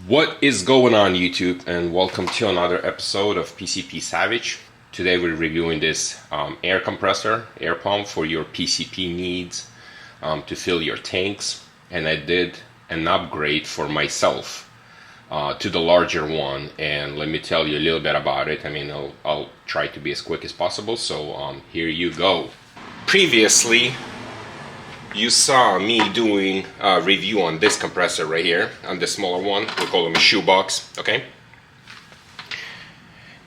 What is going on, YouTube, and welcome to another episode of PCP Savage. Today we're reviewing this air compressor, air pump for your PCP needs to fill your tanks. And I did an upgrade for myself to the larger one, and let me tell you a little bit about it. I mean, I'll try to be as quick as possible, so here you go. Previously, you saw me doing a review on this compressor right here, on the smaller one. We call them a shoebox, okay?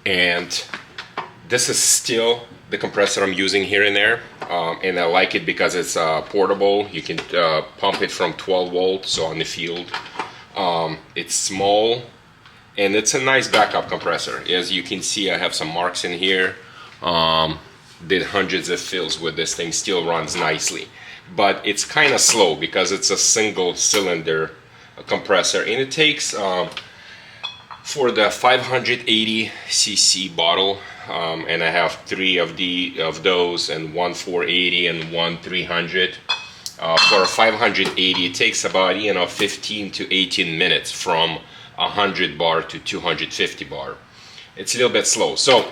And this is still the compressor I'm using here and there, and I like it because it's portable. You can pump it from 12 volts, so on the field. It's small, and it's a nice backup compressor. As you can see, I have some marks in here. Did hundreds of fills with this thing, still runs nicely. But it's kind of slow because it's a single cylinder compressor, and it takes for the 580 cc bottle, and I have three of those, and one 480 and one 300. For a 580, it takes about 15 to 18 minutes from 100 bar to 250 bar. It's a little bit slow, so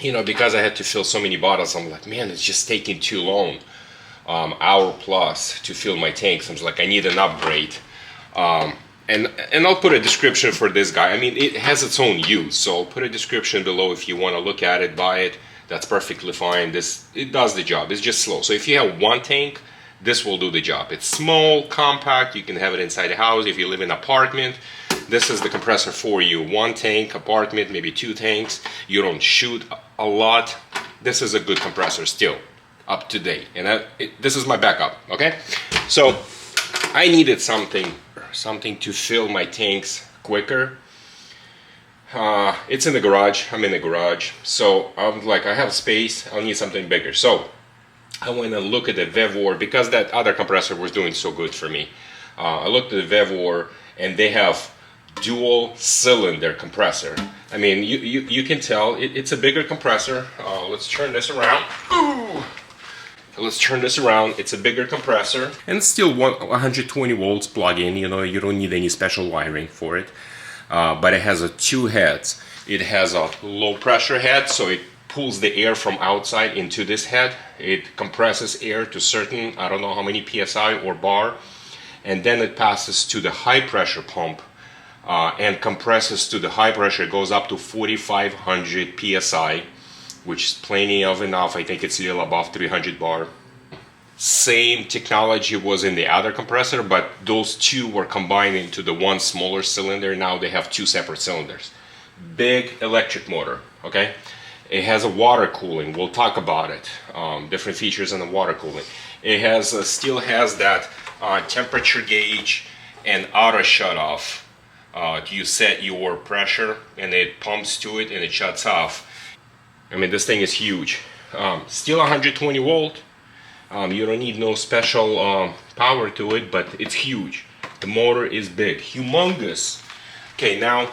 because I had to fill so many bottles, I'm like, man, it's just taking too long. Hour plus to fill my tanks. I'm like, I need an upgrade, and I'll put a description for this guy. I mean, it has its own use, so I'll put a description below if you want to look at it, buy it. That's perfectly fine. It does the job. It's just slow. So if you have one tank, this will do the job. It's small, compact. You can have it inside the house. If you live in an apartment, this is the compressor for you. One tank, apartment, maybe two tanks. You don't shoot a lot. This is a good compressor still. Up to date, and this is my backup. Okay, so I needed something to fill my tanks quicker. It's in the garage. I'm in the garage, so I'm like, I have space. I'll need something bigger. So I went and looked at the VEVOR because that other compressor was doing so good for me. I looked at the VEVOR, and they have dual cylinder compressor. I mean, you can tell it's a bigger compressor. Let's turn this around. Ooh. Let's turn this around. It's a bigger compressor, and it's still 120 volts plug-in. You don't need any special wiring for it. But it has two heads. It has a low pressure head, so it pulls the air from outside into this head. It compresses air to certain, I don't know how many psi or bar, and then it passes to the high pressure pump and compresses to the high pressure. It goes up to 4,500 psi. Which is plenty of enough. I think it's a little above 300 bar. Same technology was in the other compressor, but those two were combined into the one smaller cylinder. Now they have two separate cylinders. Big electric motor, okay? It has a water cooling. We'll talk about it. Different features in the water cooling. It has still has that temperature gauge and auto shut off. You set your pressure, and it pumps to it, and it shuts off. I mean, this thing is huge. Still 120 volt. You don't need no special power to it, but it's huge. The motor is big, humongous. Okay, now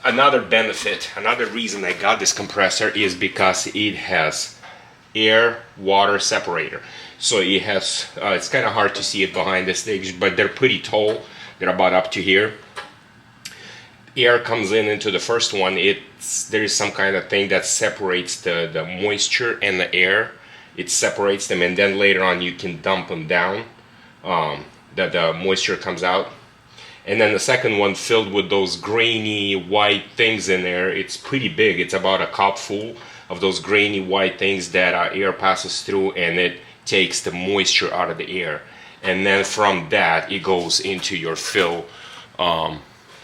another benefit, another reason I got this compressor is because it has air-water separator. So it has, it's kind of hard to see it behind this stage, but they're pretty tall. They're about up to here. Air comes into the first one. There is some kind of thing that separates the moisture and the air. It separates them, and then later on you can dump them down, that the moisture comes out. And then the second one filled with those grainy white things in there. It's pretty big. It's about a cup full of those grainy white things that air passes through, and it takes the moisture out of the air. And then from that it goes into your fill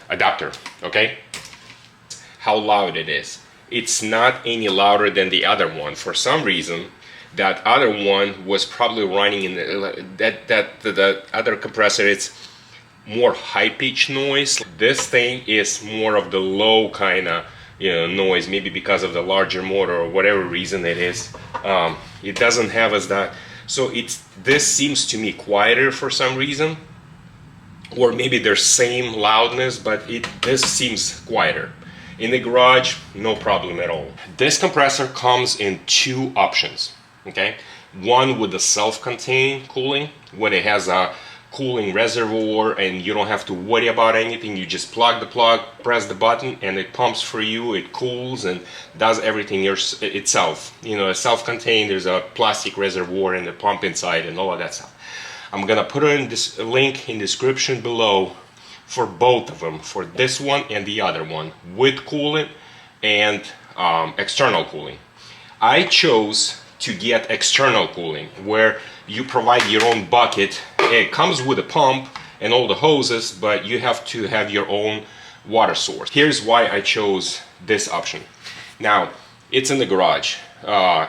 adapter. Okay, how loud it is. It's not any louder than the other one. For some reason, that other one was probably running in the other compressor. It's more high-pitched noise. This thing is more of the low kind of noise, maybe because of the larger motor or whatever reason it is. It doesn't have as that. So this seems to me quieter for some reason. Or maybe they're same loudness, but this seems quieter. In the garage, no problem at all. This compressor comes in two options, okay? One with the self-contained cooling, when it has a cooling reservoir, and you don't have to worry about anything. You just plug the plug, press the button, and it pumps for you. It cools and does everything itself. You know, self-contained. There's a plastic reservoir and a pump inside and all of that stuff. I'm gonna put in this link in description below for both of them, for this one and the other one, with coolant and external cooling. I chose to get external cooling, where you provide your own bucket. It comes with a pump and all the hoses, but you have to have your own water source. Here's why I chose this option. Now, it's in the garage.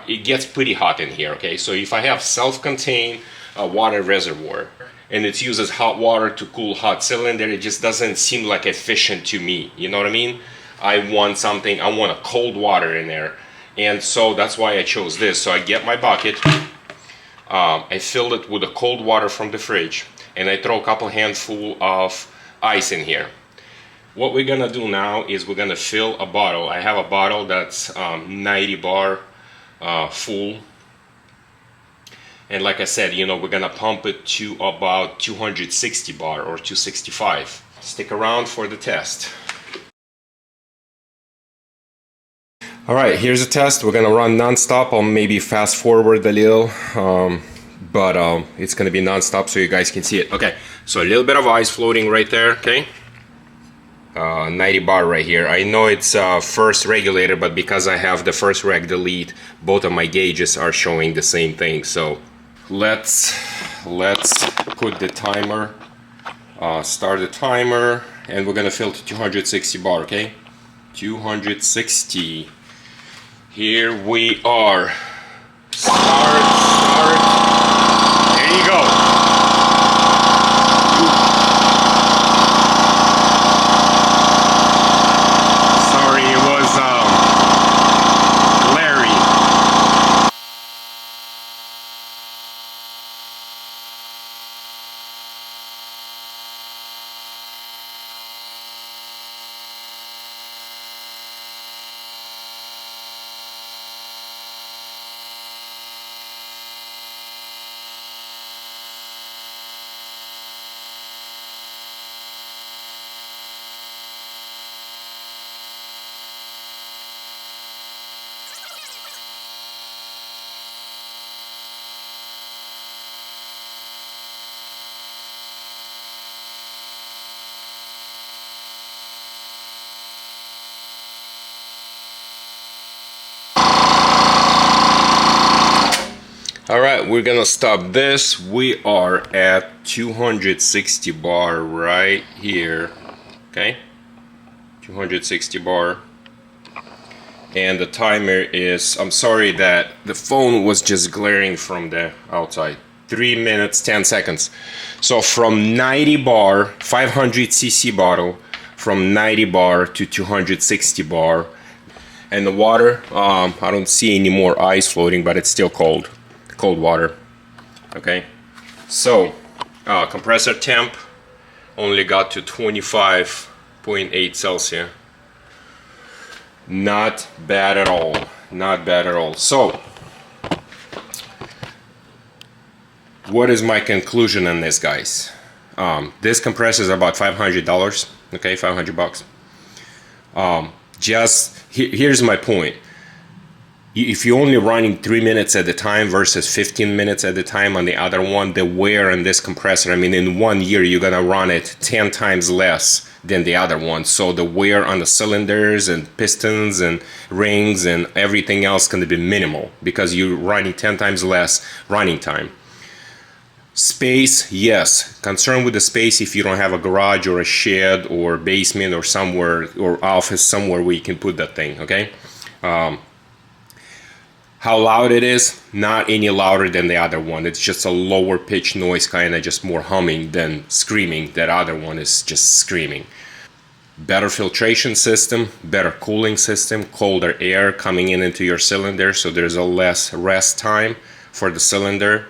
It gets pretty hot in here, okay? So if I have self-contained water reservoir and it uses hot water to cool hot cylinder, it just doesn't seem like efficient to me. You know what I mean? I want a cold water in there. And so that's why I chose this. So I get my bucket, I fill it with the cold water from the fridge, and I throw a couple handful of ice in here. What we're gonna do now is we're gonna fill a bottle. I have a bottle that's 90 bar full. And like I said, you know, we're gonna pump it to about 260 bar or 265. Stick around for the test. All right, here's a test. We're gonna run non-stop. I'll maybe fast forward a little, but it's gonna be non-stop so you guys can see it. Okay, so a little bit of ice floating right there, okay? 90 bar right here. I know it's first regulator, but because I have the first reg delete, both of my gauges are showing the same thing. So let's put the timer, start the timer, and we're gonna fill to 260 bar, okay? 260. Here we are. Start. There you go. Sorry, it was glary. All right, we're gonna stop this. We are at 260 bar right here, okay? 260 bar. And the timer is, I'm sorry that the phone was just glaring from the outside. 3 minutes, 10 seconds. So from 90 bar, 500 cc bottle, from 90 bar to 260 bar. And the water, I don't see any more ice floating, but it's still cold. Cold water. Okay, so compressor temp only got to 25.8 Celsius. Not bad at all. Not bad at all. So what is my conclusion on this, guys? This compressor is about $500. Okay, 500 bucks. Here's my point. If you're only running 3 minutes at a time versus 15 minutes at a time on the other one, the wear on this compressor, I mean, in 1 year, you're gonna run it 10 times less than the other one. So the wear on the cylinders and pistons and rings and everything else gonna be minimal because you're running 10 times less running time. Space, yes. Concern with the space if you don't have a garage or a shed or basement or somewhere, or office somewhere where you can put that thing, okay? How loud it is, not any louder than the other one. It's just a lower pitch noise, kind of just more humming than screaming. That other one is just screaming. Better filtration system, better cooling system, colder air coming into your cylinder, so there's a less rest time for the cylinder.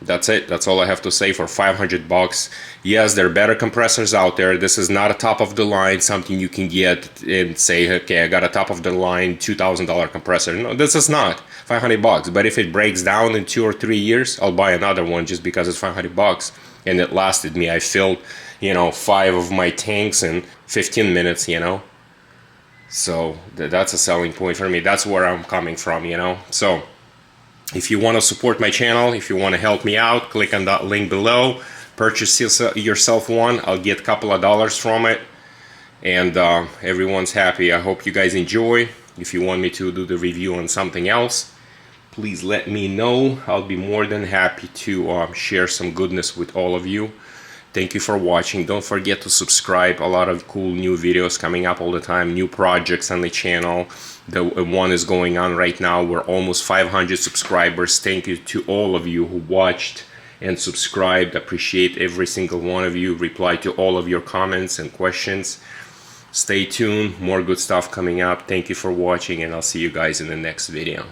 That's it. That's all I have to say for 500 bucks. Yes, there are better compressors out there. This is not a top of the line, something you can get and say, okay, I got a top of the line $2,000 compressor. No, this is not 500 bucks. But if it breaks down in 2 or 3 years, I'll buy another one just because it's 500 bucks. and it lasted me. I filled, you know, 5 of my tanks in 15 minutes, you know. So that's a selling point for me. That's where I'm coming from, you know. So if you want to support my channel, if you want to help me out, click on that link below. Purchase yourself one. I'll get a couple of dollars from it, and everyone's happy. I hope you guys enjoy. If you want me to do the review on something else, please let me know. I'll be more than happy to share some goodness with all of you. Thank you for watching. Don't forget to subscribe. A lot of cool new videos coming up all the time, new projects on the channel. The one is going on right now. We're almost 500 subscribers. Thank you to all of you who watched and subscribed. Appreciate every single one of you. Reply to all of your comments and questions. Stay tuned. More good stuff coming up. Thank you for watching, and I'll see you guys in the next video.